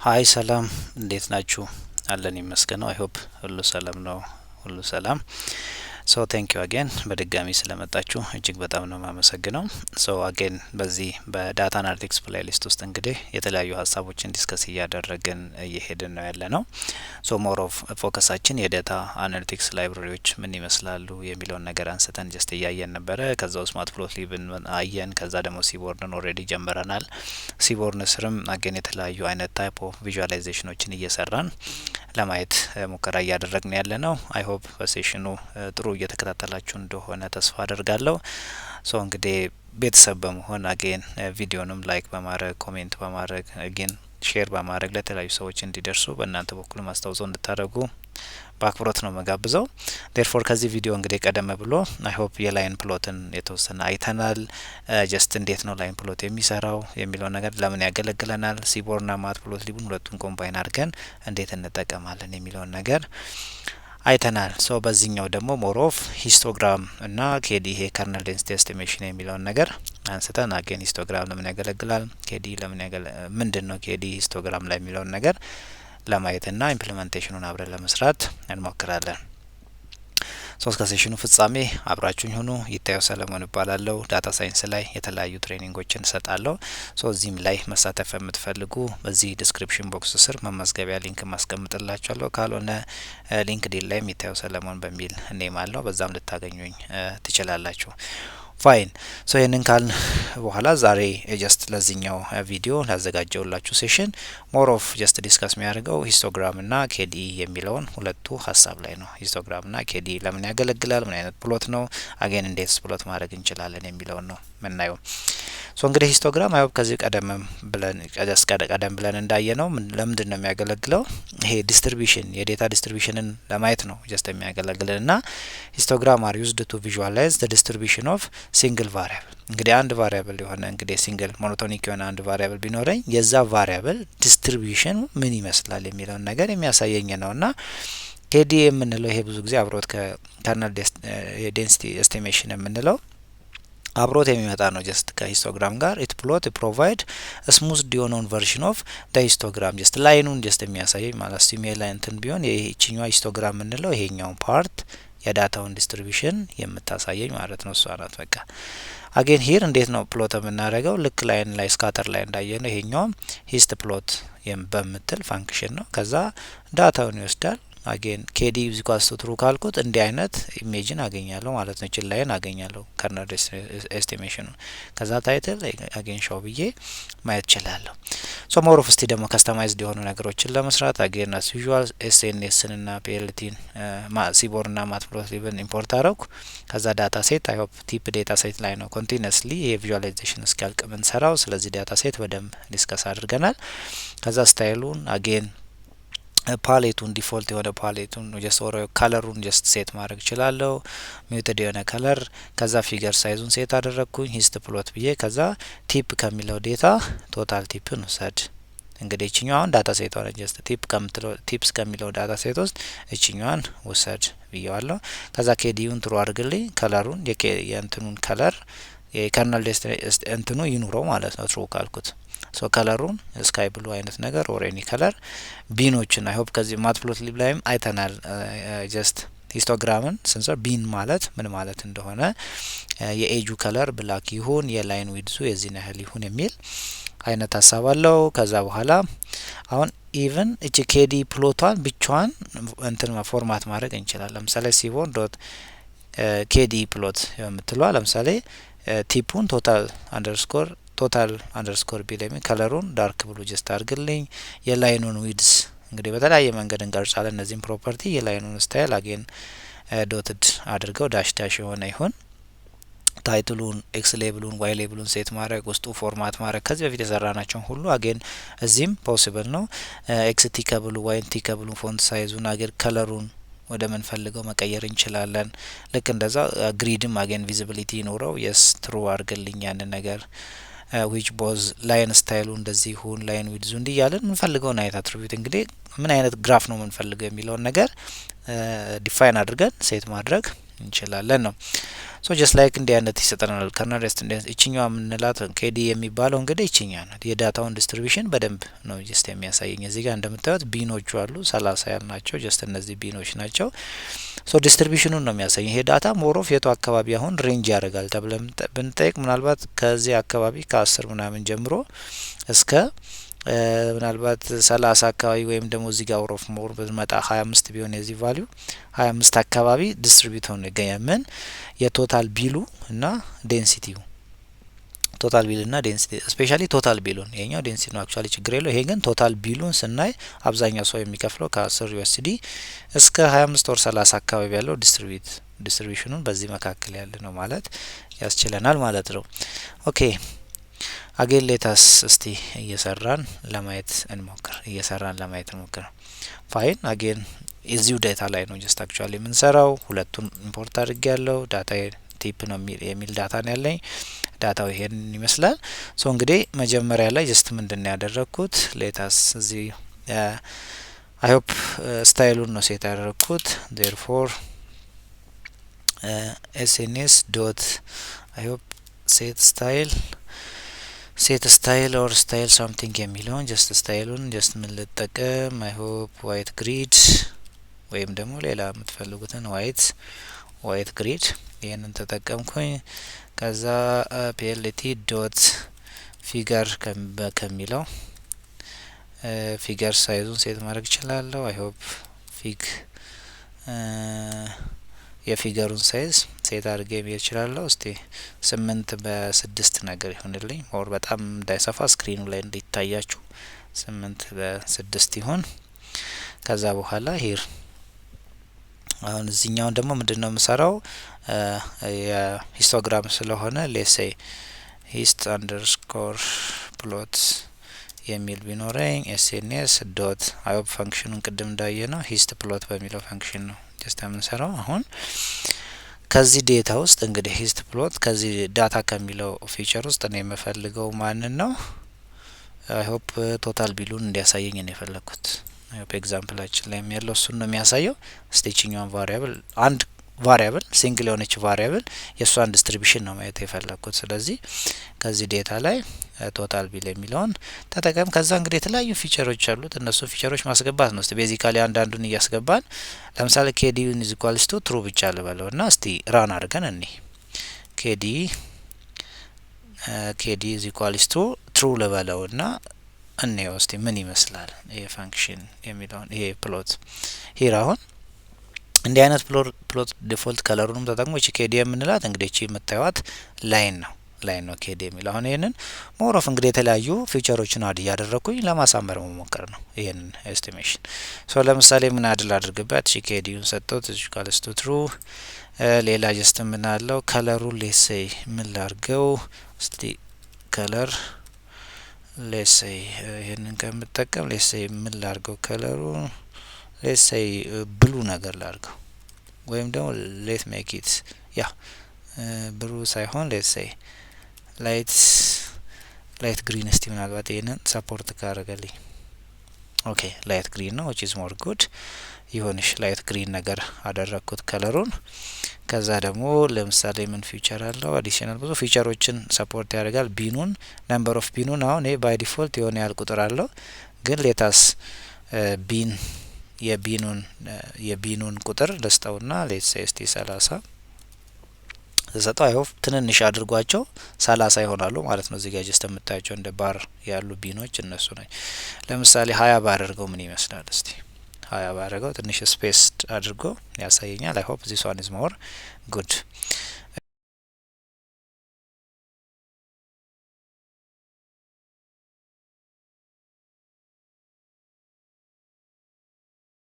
ሀይ ሰላም እንዴት ናችሁ? አለን ይመስገነው። አይ ሆፕ ሁሉ ሰላም ነው። ሁሉ ሰላም። ሶ ቴንክ ዩ አጌን በድጋሚ ስለመጣችሁ እጅግ በጣም ነው ማመሰግነው። ሶ አጌን በዚህ በዳታ አናሊቲክስ ፕሌሊስት ውስጥ እንግዲህ የተለያዩ ሀሳቦችን ዲስከስ እያደረግን እየሄድን ነው ያለ ነው። ሶ ሞር ኦፍ ፎከሳችን የዳታ አናሊቲክስ ላይብራሪዎች ምን ይመስላሉ የሚለውን ነገር አንስተን ጀስት እያየን ነበረ። ከዛ ውስጥ ማትፕሎትሊብን አየን። ከዛ ደግሞ ሲቦርንን ኦልሬዲ ጀምረናል። ሲቦርን ስርም አጌን የተለያዩ አይነት ታይፕ ኦፍ ቪዥዋላይዜሽኖችን እየሰራን ለማየት ሙከራ እያደረግን ያለ ነው። አይ ሆፕ በሴሽኑ ጥሩ እየተከታተላችሁ እንደሆነ ተስፋ አደርጋለሁ። ሶ እንግዲህ ቤተሰብ በመሆን አጌን ቪዲዮንም ላይክ በማድረግ ኮሜንት በማድረግ አጌን ሼር በማድረግ ለተለያዩ ሰዎች እንዲደርሱ በእናንተ በኩል ማስታወሰው እንድታደርጉ በአክብሮት ነው መጋብዘው። ዴርፎር ከዚህ ቪዲዮ እንግዲህ ቀደም ብሎ አይ ሆፕ የላይን ፕሎትን የተወሰነ አይተናል። ጀስት እንዴት ነው ላይን ፕሎት የሚሰራው የሚለው ነገር ለምን ያገለግለናል፣ ሲቦርና ማትፕሎትሊብን ሁለቱን ኮምባይን አድርገን እንዴት እንጠቀማለን የሚለውን ነገር አይተናል። ሶ በዚህኛው ደግሞ ሞር ኦፍ ሂስቶግራም እና ኬዲ ይሄ ከርነል ዴንሲቲ ኤስቲሜሽን የሚለውን ነገር አንስተን አገን ሂስቶግራም ለምን ያገለግላል፣ ኬዲ ለምን ምንድነው ኬዲ ሂስቶግራም ላይ የሚለውን ነገር ለማየትና ኢምፕሊሜንቴሽኑን አብረን ለመስራት እንሞክራለን። ሶ እስከ ሴሽኑ ፍጻሜ አብራችሁኝ ሁኑ። ይታየው ሰለሞን እባላለሁ። ዳታ ሳይንስ ላይ የተለያዩ ትሬኒንጎችን እሰጣለሁ። ሶ እዚህም ላይ መሳተፍ የምትፈልጉ በዚህ ዲስክሪፕሽን ቦክስ ስር መመዝገቢያ ሊንክ ማስቀምጥላችኋለሁ። ካልሆነ ሊንክዲን ላይ ይታየው ሰለሞን በሚል ኔም አለው፣ በዛም ልታገኙኝ ትችላላችሁ። ፋይን። ሶ ይህንን ካልን በኋላ ዛሬ ጀስት ለዚህኛው ቪዲዮ ላዘጋጀውላችሁ ሴሽን ሞር ኦፍ ጀስት ዲስከስ የሚያደርገው ሂስቶግራም እና ኬዲ የሚለውን ሁለቱ ሀሳብ ላይ ነው። ሂስቶግራም እና ኬዲ ለምን ያገለግላል፣ ምን አይነት ፕሎት ነው፣ አጌን እንዴትስ ፕሎት ማድረግ እንችላለን የሚለውን ነው ምናየው። ሶ እንግዲህ ሂስቶግራም አይ ሆፕ ከዚህ ቀደም ብለን እንዳየ ነው ለምንድን ነው የሚያገለግለው? ይሄ ዲስትሪቢዩሽን የዴታ ዲስትሪቢዩሽንን ለማየት ነው ጀስት የሚያገለግልን እና ሂስቶግራም አር ዩዝድ ቱ ቪዥዋላይዝ ዘ ዲስትሪቢዩሽን ኦፍ ሲንግል ቫሪያብል። እንግዲህ አንድ ቫሪያብል የሆነ እንግዲህ ሲንግል ሞኖቶኒክ የሆነ አንድ ቫሪያብል ቢኖረኝ የዛ ቫሪያብል ዲስትሪቢዩሽን ምን ይመስላል የሚለውን ነገር የሚያሳየኝ ነውና ኬዲ የምንለው ይሄ ብዙ ጊዜ አብሮት ከከርነል ዴንሲቲ ኤስቲሜሽን የምንለው አብሮት የሚመጣ ነው። ጀስት ከሂስቶግራም ጋር ኢት ፕሎት ፕሮቫይድ ስሙዝድ የሆነውን ቨርዥን ኦፍ ደ ሂስቶግራም ጀስት ላይኑን ጀስት የሚያሳየኝ ማለት ሲሜል ላይ እንትን ቢሆን ይሄኛው ሂስቶግራም የምንለው ይሄኛውን ፓርት የዳታውን ዲስትሪቢዩሽን የምታሳየኝ ማለት ነው። እሷ ናት በቃ። አጌን ሂር እንዴት ነው ፕሎት የምናደርገው? ልክ ላይን ላይ ስካተር ላይ እንዳየ ነው። ይሄኛውም ሂስት ፕሎት በምትል ፋንክሽን ነው። ከዛ ዳታውን ይወስዳል። አጌን ኬዲ ዚኳስቱ ትሩ ካልኩት እንዲህ አይነት ኢሜጅን አገኛለሁ ማለት ነው። እችን ላይን አገኛለሁ ከርነል ኤስቲሜሽኑ። ከዛ ታይትል አጌን ሾው ብዬ ማየት እችላለሁ። ሶ ሞር ኦፍ እስቲ ደግሞ ከስተማይዝድ የሆኑ ነገሮችን ለመስራት አጌን አስ ዩዥዋል ኤስኤንኤስን እና ፒኤልቲን ሲቦር እና ማትፕሎትሊብን ኢምፖርት አረኩ። ከዛ ዳታ ሴት አይ ሆፕ ቲፕ ዴታ ሴት ላይ ነው ኮንቲኒስሊ የቪዥዋላይዜሽን እስኪያልቅ ምንሰራው። ስለዚህ ዳታ ሴት በደንብ ዲስከስ አድርገናል። ከዛ ስታይሉን አጌን ፓሌቱን ዲፎልት የሆነ ፓሌቱን ጀስት ኦሮ ከለሩን ጀስት ሴት ማድረግ እችላለሁ። ሚውትድ የሆነ ከለር። ከዛ ፊገር ሳይዙን ሴት አደረግኩኝ ሂስት ፕሎት ብዬ። ከዛ ቲፕ ከሚለው ዴታ ቶታል ቲፕን ውሰድ። እንግዲህ እችኛዋን ዳታ ሴት ሆነ ጀስት ቲፕስ ከሚለው ዳታ ሴት ውስጥ እችኛዋን ውሰድ ብዬዋለሁ። ከዛ ኬዲዩን ትሩ አድርግልኝ። ከለሩን የእንትኑን ከለር የከርነል እንትኑ ይኑረው ማለት ነው ትሩ ካልኩት። ሶ ከለሩን ስካይ ብሉ አይነት ነገር ኦር ኤኒ ከለር ቢኖችን አይ ሆፕ ከዚህ ማትፕሎትሊብ ላይም አይተናል። ጀስት ሂስቶግራምን ስንሰራ ቢን ማለት ምን ማለት እንደሆነ የኤጁ ከለር ብላክ ይሁን የላይን ዊድዙ የዚህን ያህል ይሁን የሚል አይነት ሀሳብ አለው። ከዛ በኋላ አሁን ኢቭን እቺ ኬዲ ፕሎቷን ብቻዋን እንትን ፎርማት ማድረግ እንችላለን። ለምሳሌ ሲቦን ዶት ኬዲ ፕሎት የምትለዋ ለምሳሌ ቲፑን ቶታል አንደርስኮር ቢለሚ ከለሩን ዳርክ ብሉ ጀስት አድርግልኝ። የላይኑን ዊድስ እንግዲህ በተለያየ መንገድ እንቀርጻለን። እነዚህም ፕሮፐርቲ የላይኑን ስታይል አጌን ዶትድ አድርገው ዳሽ የሆነ ይሁን። ታይትሉን ኤክስ ሌብሉን ዋይ ሌብሉን ሴት ማድረግ ውስጡ ፎርማት ማድረግ ከዚህ በፊት የሰራናቸውን ሁሉ አጌን እዚህም ፖሲብል ነው። ኤክስ ቲ ከብሉ ዋይን ቲ ከብሉ ፎንት ሳይዙን አጌን ከለሩን ወደ ምን ፈልገው መቀየር እንችላለን። ልክ እንደዛ ግሪድም አጌን ቪዚቢሊቲ ኖረው የስ ትሩ አድርግልኝ ያንን ነገር ዊች ቦዝ ላይን ስታይሉ እንደዚህ ይሁን ላይን ዊድዙ እንዲያለን ምንፈልገውን አይነት አትሪቢዩት እንግዲህ ምን አይነት ግራፍ ነው ምንፈልገው የሚለውን ነገር ዲፋይን አድርገን ሴት ማድረግ እንችላለን ነው። ሶ ጀስት ላይክ እንዲህ አይነት ይሰጠናል። ከርነል ሬስፖንደንስ እችኛዋ የምንላት ኬዲ የሚባለው እንግዲህ እችኛ ናት። የዳታውን ዲስትሪቢሽን በደንብ ነው ጀስት የሚያሳየኝ። እዚህ ጋር እንደምታዩት ቢኖቹ አሉ 30 ያህል ናቸው። ጀስት እነዚህ ቢኖች ናቸው። ሶ ዲስትሪቢሽኑን ነው የሚያሳየኝ። ይሄ ዳታ ሞሮፍ የቱ አካባቢ አሁን ሬንጅ ያደርጋል ተብለን ብንጠይቅ ምናልባት ከዚህ አካባቢ ከ10 ምናምን ጀምሮ እስከ ምናልባት 30 አካባቢ ወይም ደግሞ እዚህ ጋር ኦሮፍ ሞር ብንመጣ 25 ቢሆን የዚህ ቫልዩ 25 አካባቢ ዲስትሪቢዩት ሆኖ ይገኛል። ምን የቶታል ቢሉ እና ዴንሲቲው ቶታል ቢል እና ዴንሲቲ ስፔሻሊ ቶታል ቢሉን ይሄኛው ዴንሲቲ ነው አክቹአሊ ችግር የለው። ይሄ ግን ቶታል ቢሉን ስናይ አብዛኛው ሰው የሚከፍለው ከ10 ዩኤስዲ እስከ 25 ወር 30 አካባቢ ያለው ዲስትሪቢዩሽኑን በዚህ መካከል ያለ ነው ማለት ያስችለናል ማለት ነው። ኦኬ አጌን ሌታስ እስቲ እየሰራን ለማየት እንሞክር። ፋይን አጌን እዚሁ ዳታ ላይ ነው ጀስት አክቹአሊ የምንሰራው። ሁለቱን ኢምፖርት አድርጌ ያለው ዳታ ቲፕ ነው የሚል ዳታ ነው ያለኝ። ዳታው ይሄን ይመስላል። ሶ እንግዲህ መጀመሪያ ላይ ጀስት ምንድነው ያደረኩት ሌታስ እዚህ አይ ሆፕ ስታይሉን ነው ሴት ያደረኩት። ዴርፎር ኤስኤንኤስ ዶት አይ ሆፕ ሴት ስታይል ኦር ስታይል ሳምቲንግ የሚለውን ጀስት ስታይሉን ጀስት ምን ልጠቀም አይ ሆፕ ዋይት ግሪድ ወይም ደግሞ ሌላ የምትፈልጉትን ዋይት ግሪድ ይህንን ተጠቀምኩኝ። ከዛ ፒኤልቲ ዶት ፊገር ከሚለው ፊገር ሳይዙን ሴት ማድረግ እችላለሁ። አይ ሆፕ የፊገሩን ሳይዝ ሴት አድርጌ መሄድ እችላለሁ። እስቲ 8 በ6 ነገር ይሆንልኝ ኦር በጣም እንዳይሰፋ ስክሪኑ ላይ እንዲታያችሁ 8 በ6 ይሆን። ከዛ በኋላ ሂር አሁን እዚህኛውን ደግሞ ምንድነው የምሰራው የሂስቶግራም ስለሆነ ሌሴይ ሂስት አንደርስኮር ፕሎት የሚል ቢኖረኝ ኤስኤንኤስ ዶት አይ ሆፕ ፈንክሽኑን ቅድም እንዳየ ነው ሂስት ፕሎት በሚለው ፈንክሽን ነው ጀስት የምንሰራው። አሁን ከዚህ ዴታ ውስጥ እንግዲህ ሂስት ፕሎት ከዚህ ዳታ ከሚለው ፊቸር ውስጥ ነው የምፈልገው ማንን ነው አይ ሆፕ ቶታል ቢሉን እንዲያሳየኝ ነው የፈለኩት። አይ ሆፕ ኤግዛምፕላችን ላይ ያለው እሱን ነው የሚያሳየው። ስቴችኛውን ቫሪያብል አንድ ቫሪያብል ሲንግል የሆነች ቫሪያብል የእሷን ዲስትሪቢሽን ነው ማየት የፈለኩት። ስለዚህ ከዚህ ዴታ ላይ ቶታል ቢል የሚለውን ተጠቀም። ከዛ እንግዲህ የተለያዩ ፊቸሮች አሉት እነሱ ፊቸሮች ማስገባት ነው። እስቲ ቤዚካሊ አንዳንዱን እያስገባን ለምሳሌ ኬዲ ኢዝ ኢኳልስ ቱ ትሩ ብቻ ልበለው እና እስቲ ራን አድርገን እኔ ኬዲ ኢዝ ኢኳልስ ቱ ትሩ ልበለው እና እንየው እስቲ ምን ይመስላል ይሄ ፈንክሽን የሚለውን ይሄ ፕሎት ሂር አሁን እንዲህ አይነት ፕሎት ዲፎልት ከለሩንም ተጠቅሞ እቺ ኬዲ የምንላት እንግዲህ እቺ የምታዩት ላይን ነው ኬዲ የሚለው። አሁን ይሄንን ሞር ኦፍ እንግዲህ የተለያዩ ፊቸሮችን አድ እያደረኩኝ ለማሳመር መሞከር ነው ይሄንን ኤስቲሜሽን። ሶ ለምሳሌ ምን አድል አድርግበት እቺ ኬዲውን ሰጥቶት እዚህ ካልስ ቱ ትሩ ሌላ ጀስት ምን አለው ከለሩ ሌሴይ ምን ላርገው እስቲ ከለር ሌሴይ ይሄንን ከምጠቀም ሌሴይ ምን ላርገው ከለሩ ሌሴይ ብሉ ነገር ላርገው ወይም ደግሞ ሌት ሜክ ኢት ያ ብሉ ሳይሆን ሌሴይ ላይት ግሪን እስቲ ምናልባት ይሄንን ሰፖርት ካረገልኝ ኦኬ ላይት ግሪን ነው which is more good ይሆንሽ ላይት ግሪን ነገር አደረኩት ከለሩን። ከዛ ደግሞ ለምሳሌ ምን ፊቸር አለው አዲሽናል ብዙ ፊቸሮችን ሰፖርት ያደርጋል። ቢኑን ነምበር ኦፍ ቢኑን አሁን ይሄ ባይ ዲፎልት የሆነ ያህል ቁጥር አለው ግን ሌታስ ቢን የቢኑን ቁጥር ልስጠውና ሌትስ ሴይ እስቲ 30 ተሰጠው አይ ሆፕ ትንንሽ አድርጓቸው 30 ይሆናሉ ማለት ነው። እዚህ ጋር ጀስት የምታያቸው እንደ ባር ያሉ ቢኖች እነሱ ናቸው። ለምሳሌ 20 ባር አድርገው ምን ይመስላል እስቲ 20 ባር አድርገው ትንሽ ስፔስ አድርጎ ያሳየኛል። አይ ሆፕ ዚስ ዋን ኢዝ ሞር ጉድ